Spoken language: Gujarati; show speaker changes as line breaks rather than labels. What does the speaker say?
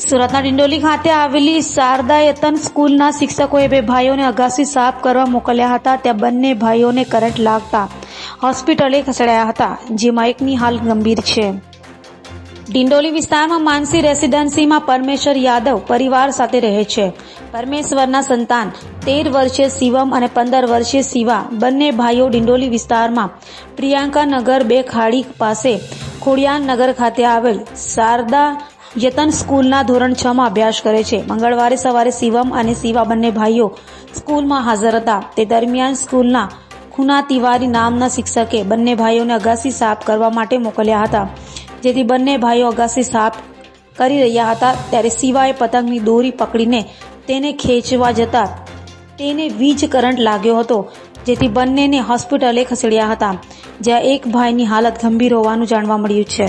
સુરતના ડિંડોલી ખાતે આવેલી શારદા યતન સ્કૂલના શિક્ષકોએ બે ભાઈઓને અગાસી સાફ કરવા મોકલ્યા હતા. ત્યાં બંને ભાઈઓને કરંટ લાગતા હોસ્પિટલે ખસેડાયા હતા, જેમાં એકની હાલત ગંભીર છે. ડિંડોલી વિસ્તારમાં માનસી રેસીડેન્સીમાં પરમેશ્વર યાદવ પરિવાર સાથે રહે છે. પરમેશ્વરના સંતાન 13 વર્ષીય શિવમ અને 15 વર્ષીય શિવા બંને ભાઈઓ ડિંડોલી વિસ્તારમાં પ્રિયંકા નગર 2 ખાડી પાસે ખોડિયાર નગર ખાતે આવેલ શારદા યતન સ્કૂલના ધોરણ 6 માં અભ્યાસ કરે છે. મંગળવારે સવારે શિવમ અને શિવા બંને ભાઈઓ સ્કૂલમાં હાજર હતા. તે દરમિયાન સ્કૂલના ખૂના તિવારી નામના શિક્ષકે બંને ભાઈઓને અગાસી સાફ કરવા માટે મોકલ્યા હતા. જેથી બંને ભાઈઓ અગાસી સાફ કરી રહ્યા હતા ત્યારે શિવાએ પતંગની દોરી પકડીને તેને ખેંચવા જતા તેને વીજ કરંટ લાગ્યો હતો, જેથી બંનેને હોસ્પિટલે ખસેડ્યા હતા, જ્યાં એક ભાઈની હાલત ગંભીર હોવાનું જાણવા મળ્યું છે.